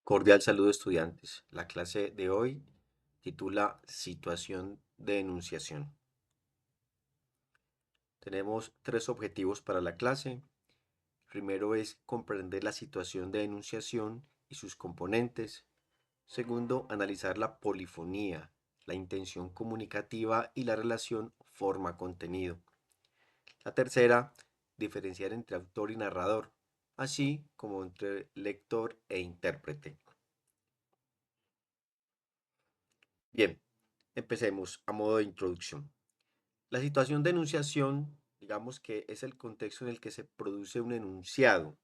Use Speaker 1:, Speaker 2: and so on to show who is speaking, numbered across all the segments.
Speaker 1: Cordial saludo, estudiantes. La clase de hoy titula Situación de enunciación. Tenemos tres objetivos para la clase. Primero es comprender la situación de enunciación y sus componentes. Segundo, analizar la polifonía, la intención comunicativa y la relación forma-contenido. La tercera, diferenciar entre autor y narrador, así como entre lector e intérprete. Bien, empecemos a modo de introducción. La situación de enunciación, digamos que es el contexto en el que se produce un enunciado.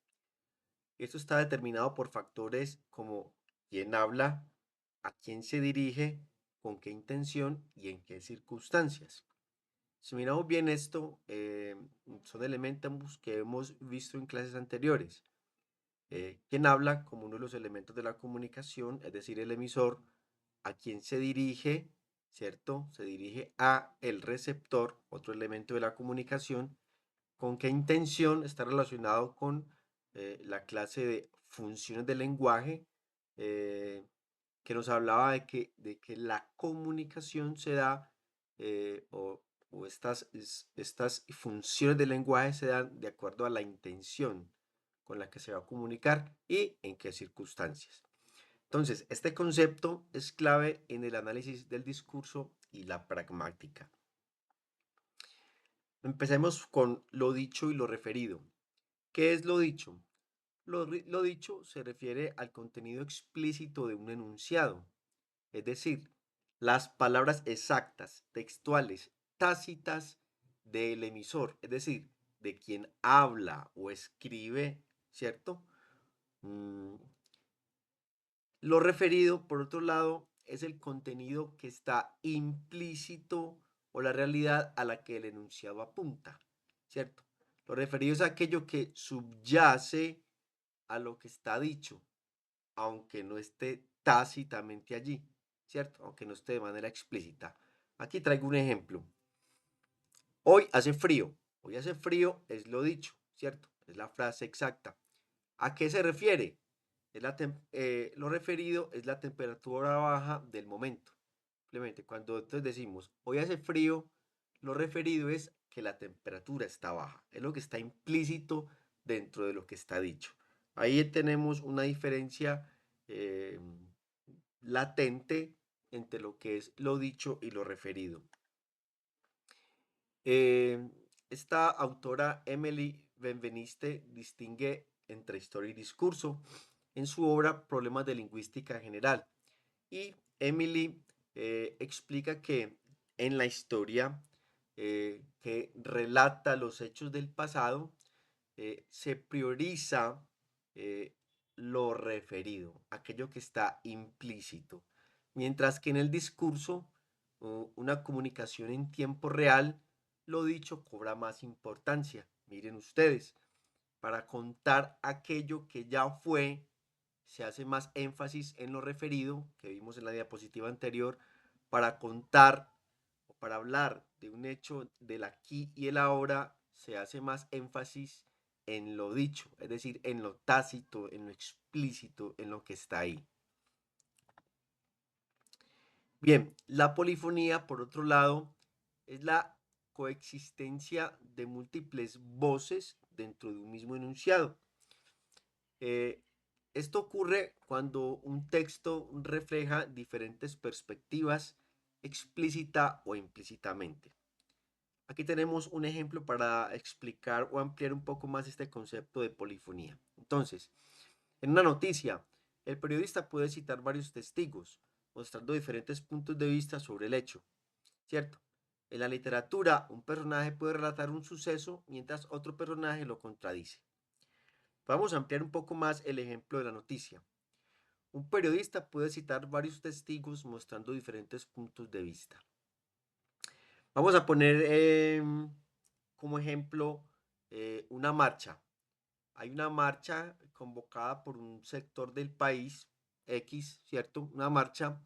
Speaker 1: Esto está determinado por factores como quién habla, a quién se dirige, con qué intención y en qué circunstancias. Si miramos bien esto, son elementos que hemos visto en clases anteriores. Quién habla como uno de los elementos de la comunicación, es decir, el emisor, a quién se dirige, ¿cierto? Se dirige a el receptor, otro elemento de la comunicación, con qué intención está relacionado con la clase de funciones del lenguaje, eh, que nos hablaba de que la comunicación se da, o estas funciones del lenguaje se dan de acuerdo a la intención con la que se va a comunicar y en qué circunstancias. Entonces, este concepto es clave en el análisis del discurso y la pragmática. Empecemos con lo dicho y lo referido. ¿Qué es lo dicho? Lo dicho se refiere al contenido explícito de un enunciado, es decir, las palabras exactas, textuales, tácitas del emisor, es decir, de quien habla o escribe, ¿cierto? Mm, Lo referido, por otro lado, es el contenido que está implícito o la realidad a la que el enunciado apunta, ¿cierto? Lo referido es aquello que subyace a lo que está dicho, aunque no esté tácitamente allí, ¿cierto? Aunque no esté de manera explícita. Aquí traigo un ejemplo. Hoy hace frío. Hoy hace frío es lo dicho, ¿cierto? Es la frase exacta. ¿A qué se refiere? Lo referido es la temperatura baja del momento. Simplemente cuando entonces decimos hoy hace frío, lo referido es que la temperatura está baja. Es lo que está implícito dentro de lo que está dicho. Ahí tenemos una diferencia eh, latente entre lo que es lo dicho y lo referido. Eh, Esta autora, Emily Benveniste, distingue entre historia y discurso en su obra Problemas de Lingüística General. Y Emily explica que en la historia que relata los hechos del pasado, se prioriza eh, lo referido, aquello que está implícito, mientras que en el discurso, una comunicación en tiempo real, lo dicho cobra más importancia. Miren ustedes, para contar aquello que ya fue, se hace más énfasis en lo referido, que vimos en la diapositiva anterior, para contar o para hablar de un hecho del aquí y el ahora, se hace más énfasis en lo dicho, es decir, en lo tácito, en lo explícito, en lo que está ahí. Bien, la polifonía, por otro lado, es la coexistencia de múltiples voces dentro de un mismo enunciado. Eh, Esto ocurre cuando un texto refleja diferentes perspectivas explícita o implícitamente. Aquí tenemos un ejemplo para explicar o ampliar un poco más este concepto de polifonía. Entonces, en una noticia, el periodista puede citar varios testigos, mostrando diferentes puntos de vista sobre el hecho, ¿cierto? En la literatura, un personaje puede relatar un suceso mientras otro personaje lo contradice. Vamos a ampliar un poco más el ejemplo de la noticia. Un periodista puede citar varios testigos mostrando diferentes puntos de vista. Vamos a poner como ejemplo una marcha. Hay una marcha convocada por un sector del país X, ¿cierto? Una marcha.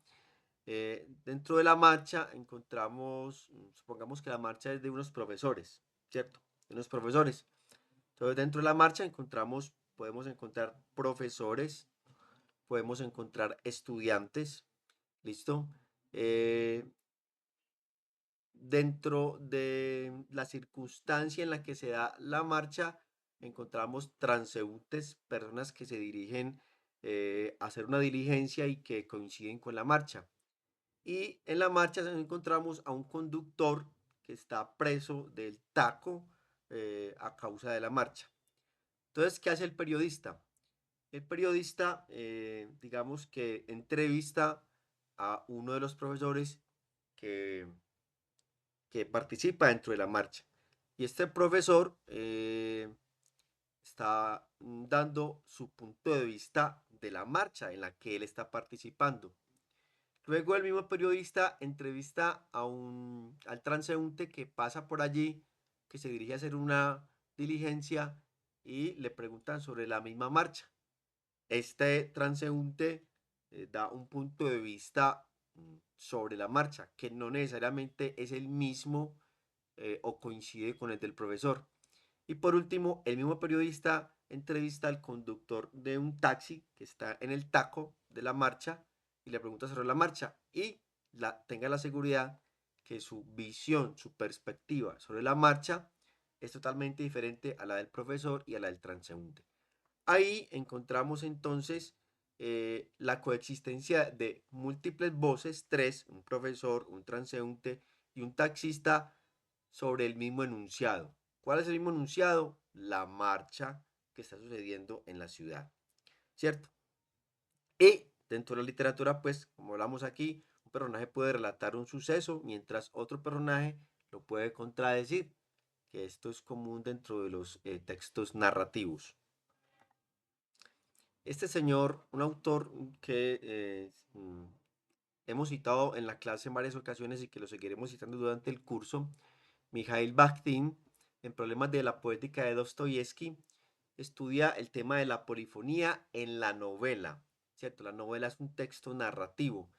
Speaker 1: Dentro de la marcha encontramos, supongamos que la marcha es de unos profesores, ¿cierto? De unos profesores. Entonces, dentro de la marcha podemos encontrar profesores, podemos encontrar estudiantes, ¿listo? Eh, Dentro de la circunstancia en la que se da la marcha, encontramos transeúntes, personas que se dirigen a hacer una diligencia y que coinciden con la marcha. Y en la marcha encontramos a un conductor que está preso del taco a causa de la marcha. Entonces, ¿qué hace el periodista? El periodista, digamos que entrevista a uno de los profesores que que participa dentro de la marcha. Y este profesor está dando su punto de vista de la marcha en la que él está participando. Luego el mismo periodista entrevista al transeúnte que pasa por allí, que se dirige a hacer una diligencia y le preguntan sobre la misma marcha. Este transeúnte da un punto de vista sobre la marcha, que no necesariamente es el mismo o coincide con el del profesor. Y por último, el mismo periodista entrevista al conductor de un taxi que está en el taco de la marcha y le pregunta sobre la marcha y tenga la seguridad que su visión, su perspectiva sobre la marcha es totalmente diferente a la del profesor y a la del transeúnte. Ahí encontramos entonces la coexistencia de múltiples voces, tres, un profesor, un transeúnte y un taxista sobre el mismo enunciado. ¿Cuál es el mismo enunciado? La marcha que está sucediendo en la ciudad, ¿cierto? Y dentro de la literatura, pues, como hablamos aquí, un personaje puede relatar un suceso mientras otro personaje lo puede contradecir, que esto es común dentro de los textos narrativos. Este señor, un autor que hemos citado en la clase en varias ocasiones y que lo seguiremos citando durante el curso, Mikhail Bakhtin, en Problemas de la Poética de Dostoyevsky, estudia el tema de la polifonía en la novela, ¿cierto? La novela es un texto narrativo,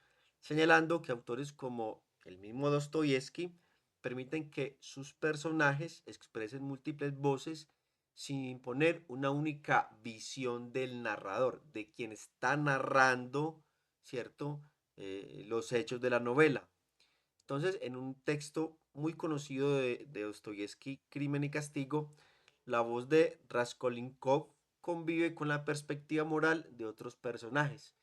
Speaker 1: señalando que autores como el mismo Dostoyevsky permiten que sus personajes expresen múltiples voces sin imponer una única visión del narrador, de quien está narrando, ¿cierto? Los hechos de la novela. Entonces, en un texto muy conocido de Dostoyevsky, Crimen y Castigo, la voz de Raskolnikov convive con la perspectiva moral de otros personajes.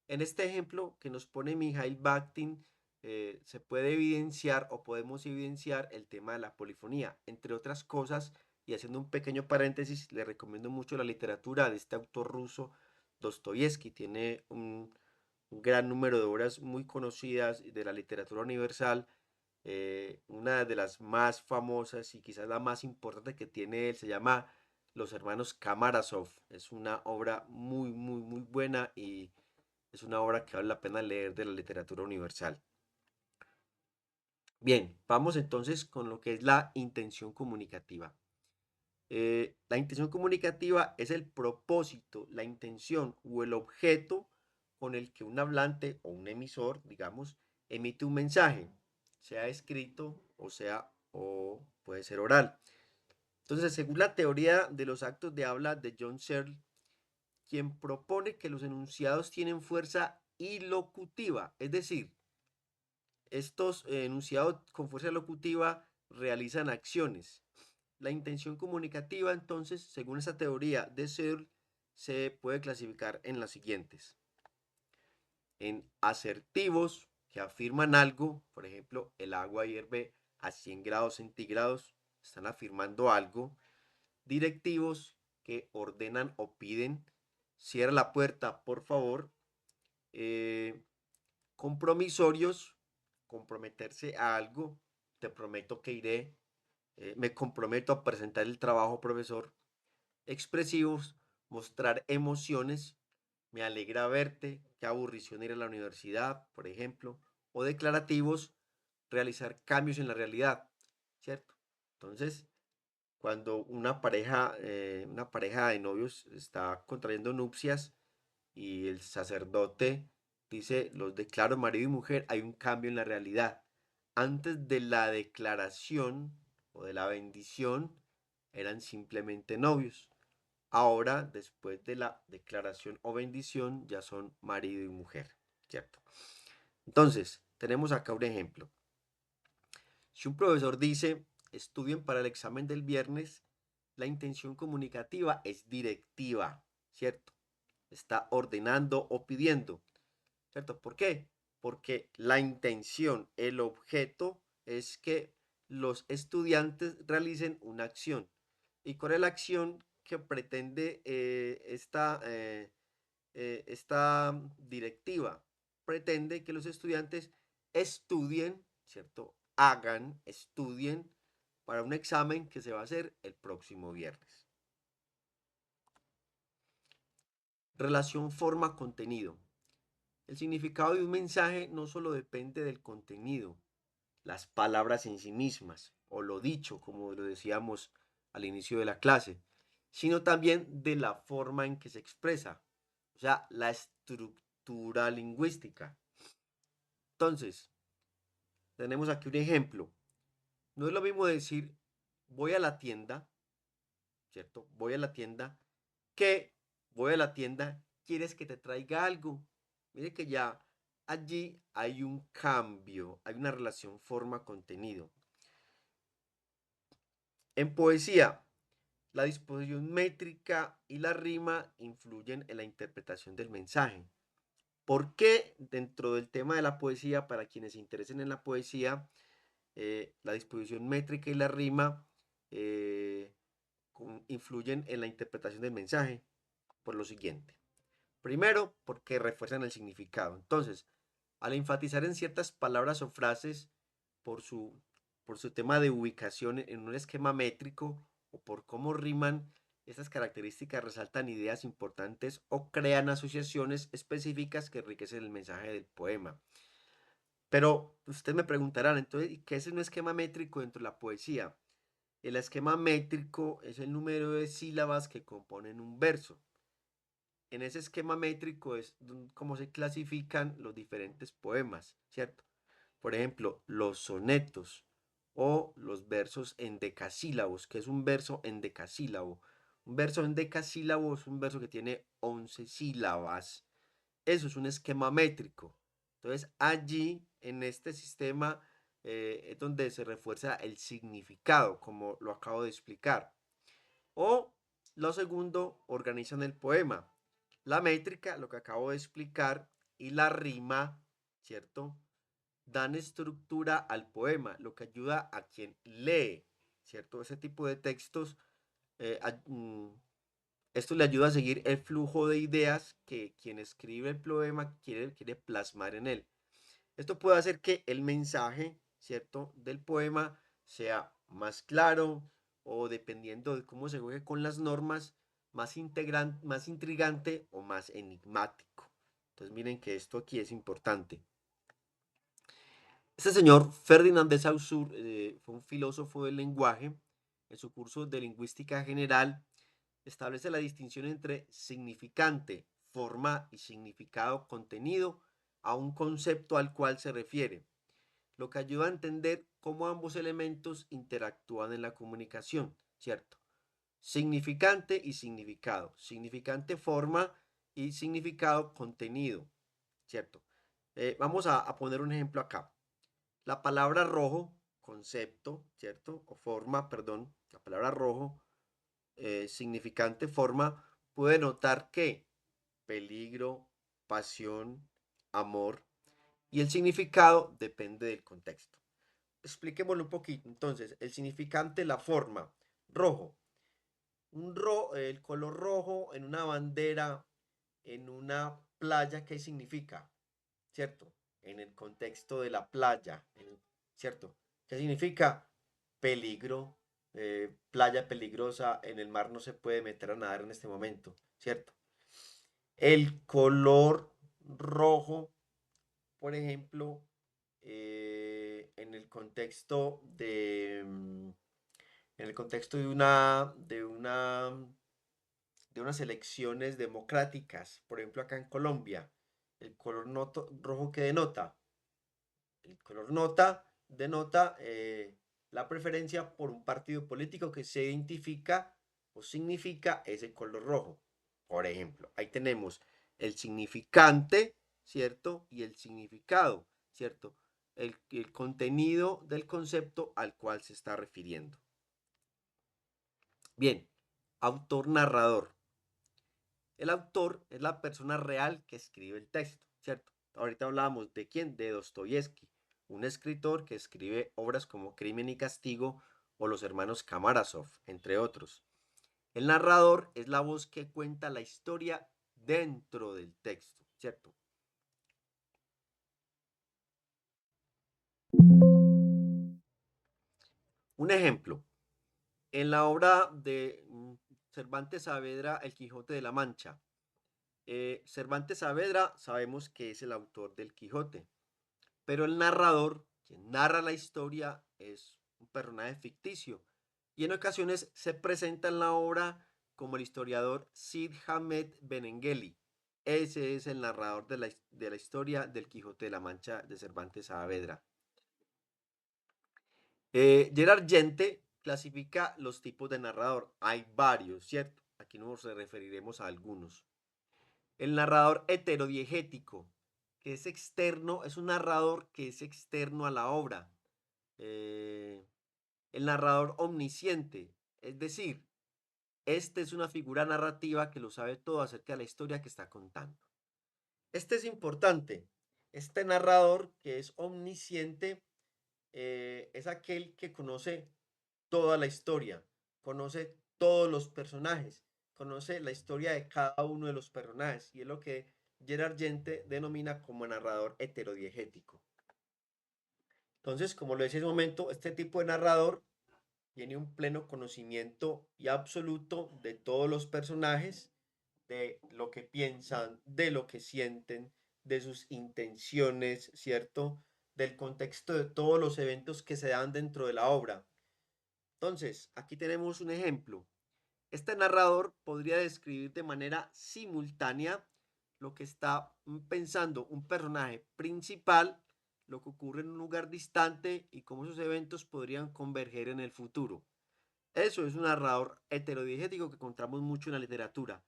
Speaker 1: En este ejemplo que nos pone Mikhail Bakhtin, se puede evidenciar o podemos evidenciar el tema de la polifonía. Entre otras cosas, y haciendo un pequeño paréntesis, le recomiendo mucho la literatura de este autor ruso, Dostoyevsky. Tiene un gran número de obras muy conocidas de la literatura universal. Una de las más famosas y quizás la más importante que tiene él se llama Los hermanos Kamarasov. Es una obra muy, muy, muy buena y es una obra que vale la pena leer de la literatura universal. Bien, vamos entonces con lo que es la intención comunicativa. La intención comunicativa es el propósito, la intención o el objeto con el que un hablante o un emisor, digamos, emite un mensaje, sea escrito o puede ser oral. Entonces, según la teoría de los actos de habla de John Searle, quien propone que los enunciados tienen fuerza ilocutiva, es decir, estos enunciados con fuerza locutiva realizan acciones. La intención comunicativa, entonces, según esta teoría de Searle, se puede clasificar en las siguientes. En asertivos que afirman algo, por ejemplo, el agua hierve a 100 grados centígrados, están afirmando algo. Directivos que ordenan o piden, cierra la puerta, por favor. Eh, Compromisorios, comprometerse a algo, te prometo que iré, me comprometo a presentar el trabajo, profesor. Expresivos, mostrar emociones, me alegra verte, qué aburrición ir a la universidad, por ejemplo. O declarativos, realizar cambios en la realidad, ¿cierto? Entonces, cuando una pareja de novios está contrayendo nupcias y el sacerdote dice, los declaro marido y mujer, hay un cambio en la realidad. Antes de la declaración o de la bendición, eran simplemente novios. Ahora, después de la declaración o bendición, ya son marido y mujer, ¿cierto? Entonces, tenemos acá un ejemplo. Si un profesor dice, estudien para el examen del viernes, la intención comunicativa es directiva, ¿cierto? Está ordenando o pidiendo, ¿cierto? ¿Por qué? Porque la intención, el objeto es que los estudiantes realicen una acción. ¿Y cuál es la acción que pretende esta directiva? Pretende que los estudiantes estudien, ¿cierto? Estudien para un examen que se va a hacer el próximo viernes. Relación forma-contenido. El significado de un mensaje no solo depende del contenido, las palabras en sí mismas, o lo dicho, como lo decíamos al inicio de la clase, sino también de la forma en que se expresa, o sea, la estructura lingüística. Entonces, tenemos aquí un ejemplo. No es lo mismo decir voy a la tienda, ¿cierto? Voy a la tienda, que voy a la tienda, ¿quieres que te traiga algo? Mire que ya allí hay un cambio, hay una relación forma-contenido. En poesía, la disposición métrica y la rima influyen en la interpretación del mensaje. ¿Por qué dentro del tema de la poesía, para quienes se interesen en la poesía, la disposición métrica y la rima eh, influyen en la interpretación del mensaje? Por lo siguiente. Primero, porque refuerzan el significado. Entonces, al enfatizar en ciertas palabras o frases por su, por su tema de ubicación en un esquema métrico o por cómo riman, estas características resaltan ideas importantes o crean asociaciones específicas que enriquecen el mensaje del poema. Pero ustedes me preguntarán, entonces, ¿qué es un esquema métrico dentro de la poesía? El esquema métrico es el número de sílabas que componen un verso. En ese esquema métrico es como se clasifican los diferentes poemas, ¿cierto? Por ejemplo, los sonetos o los versos en decasílabos. ¿Qué es un verso en decasílabo? Un verso en decasílabo es un verso que tiene 11 sílabas. Eso es un esquema métrico. Entonces, allí, en este sistema, es donde se refuerza el significado, como lo acabo de explicar. O lo segundo, organizan el poema. La métrica, lo que acabo de explicar, y la rima, ¿cierto? Dan estructura al poema, lo que ayuda a quien lee, ¿cierto? Ese tipo de textos, eh, esto le ayuda a seguir el flujo de ideas que quien escribe el poema quiere plasmar en él. Esto puede hacer que el mensaje, ¿cierto?, del poema sea más claro o dependiendo de cómo se juegue con las normas, más intrigante o más enigmático. Entonces miren que esto aquí es importante. Este señor Ferdinand de Saussure fue un filósofo del lenguaje. En su curso de lingüística general establece la distinción entre significante, forma y significado contenido a un concepto al cual se refiere, lo que ayuda a entender cómo ambos elementos interactúan en la comunicación, ¿cierto? Significante y significado. Significante forma y significado contenido, ¿cierto? Vamos a poner un ejemplo acá. La palabra rojo, concepto, ¿cierto? O forma, perdón, la palabra rojo, significante forma, puede notar que peligro, pasión, amor, y el significado depende del contexto. Expliquémoslo un poquito. Entonces, el significante, la forma, rojo. El color rojo en una bandera, en una playa, ¿qué significa? ¿Cierto? En el contexto de la playa, ¿cierto? ¿Qué significa? Peligro, playa peligrosa, en el mar no se puede meter a nadar en este momento, ¿cierto? El color rojo, por ejemplo, en el contexto en el contexto de unas elecciones democráticas, por ejemplo acá en Colombia, el color rojo que denota, el color denota la preferencia por un partido político que se identifica o significa ese color rojo. Por ejemplo, ahí tenemos el significante, ¿cierto? Y el significado, ¿cierto? El contenido del concepto al cual se está refiriendo. Bien, autor-narrador. El autor es la persona real que escribe el texto, ¿cierto? Ahorita hablábamos de quién, de Dostoyevsky, un escritor que escribe obras como Crimen y Castigo o Los hermanos Karamazov, entre otros. El narrador es la voz que cuenta la historia dentro del texto, ¿cierto? Un ejemplo, en la obra de Cervantes Saavedra, El Quijote de la Mancha. Cervantes Saavedra sabemos que es el autor del Quijote, pero el narrador, quien narra la historia, es un personaje ficticio y en ocasiones se presenta en la obra como el historiador Cid Hamed Benengeli. Ese es el narrador de la historia del Quijote de la Mancha de Cervantes Saavedra. Gerard Gente clasifica los tipos de narrador. Hay varios, ¿cierto? Aquí nos referiremos a algunos. El narrador heterodiegético, que es externo, es un narrador que es externo a la obra. El narrador omnisciente, es decir, este es una figura narrativa que lo sabe todo acerca de la historia que está contando. Este es importante. Este narrador que es omnisciente es aquel que conoce toda la historia, conoce todos los personajes, conoce la historia de cada uno de los personajes y es lo que Gerard Gente denomina como narrador heterodiegético. Entonces, como lo decía en un momento, este tipo de narrador tiene un pleno conocimiento y absoluto de todos los personajes, de lo que piensan, de lo que sienten, de sus intenciones, ¿cierto? Del contexto de todos los eventos que se dan dentro de la obra. Entonces, aquí tenemos un ejemplo. Este narrador podría describir de manera simultánea lo que está pensando un personaje principal, lo que ocurre en un lugar distante y cómo esos eventos podrían converger en el futuro. Eso es un narrador heterodiegético que encontramos mucho en la literatura.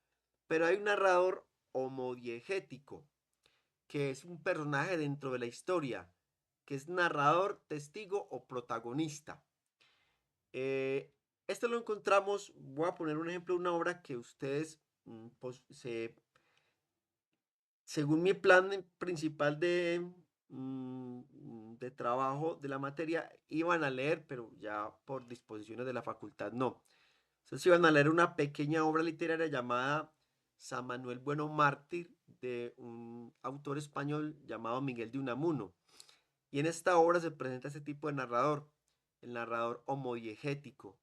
Speaker 1: Pero hay un narrador homodiegético, que es un personaje dentro de la historia, que es narrador, testigo o protagonista. Esto lo encontramos, voy a poner un ejemplo de una obra que ustedes, pues, según mi plan principal de trabajo de la materia, iban a leer, pero ya por disposiciones de la facultad no. Entonces iban a leer una pequeña obra literaria llamada San Manuel Bueno Mártir de un autor español llamado Miguel de Unamuno. Y en esta obra se presenta este tipo de narrador, el narrador homodiegético.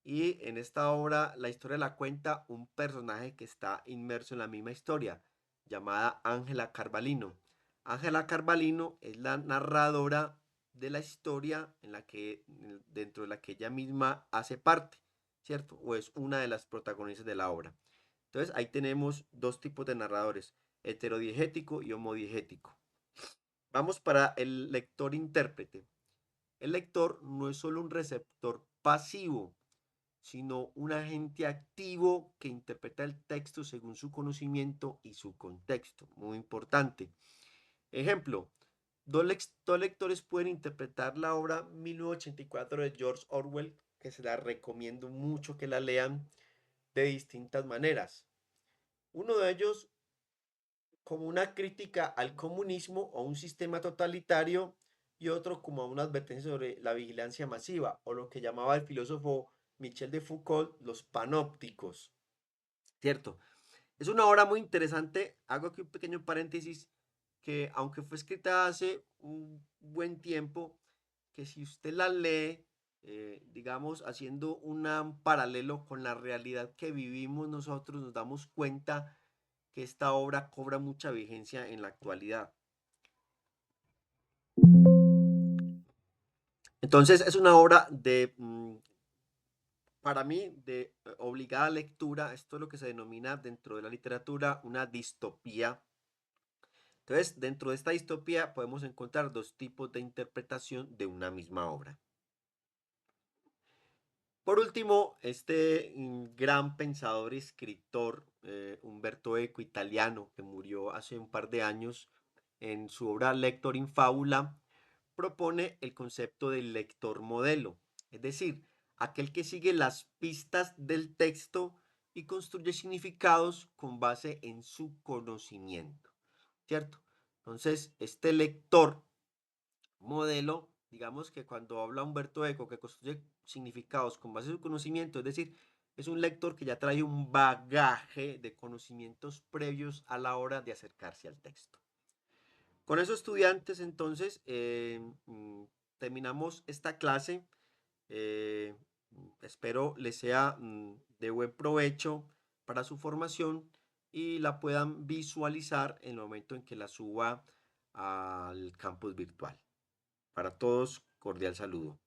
Speaker 1: Y en esta obra la historia la cuenta un personaje que está inmerso en la misma historia, llamada Ángela Carvalino. Ángela Carvalino es la narradora de la historia dentro de la que ella misma hace parte, ¿cierto? O es una de las protagonistas de la obra. Entonces ahí tenemos dos tipos de narradores, heterodiegético y homodiegético. Vamos para el lector-intérprete. El lector no es solo un receptor pasivo, sino un agente activo que interpreta el texto según su conocimiento y su contexto. Muy importante. Ejemplo, dos lectores pueden interpretar la obra 1984 de George Orwell, que se la recomiendo mucho que la lean de distintas maneras. Uno de ellos como una crítica al comunismo o un sistema totalitario y otro como una advertencia sobre la vigilancia masiva o lo que llamaba el filósofo Michel de Foucault los panópticos, ¿cierto? Es una obra muy interesante, hago aquí un pequeño paréntesis, que aunque fue escrita hace un buen tiempo, que si usted la lee, digamos, haciendo un paralelo con la realidad que vivimos nosotros, nos damos cuenta que esta obra cobra mucha vigencia en la actualidad. Entonces es una obra para mí, de obligada lectura. Esto es lo que se denomina dentro de la literatura una distopía. Entonces, dentro de esta distopía podemos encontrar dos tipos de interpretación de una misma obra. Por último, este gran pensador y escritor, Umberto Eco, italiano, que murió hace un par de años, en su obra Lector in Fábula, propone el concepto del lector modelo, es decir, aquel que sigue las pistas del texto y construye significados con base en su conocimiento, ¿cierto? Entonces, este lector modelo, digamos que cuando habla Humberto Eco, que construye significados con base en su conocimiento, es decir, es un lector que ya trae un bagaje de conocimientos previos a la hora de acercarse al texto. Con eso, estudiantes, entonces, terminamos esta clase. Eh, Espero les sea de buen provecho para su formación y la puedan visualizar en el momento en que la suba al campus virtual. Para todos, cordial saludo.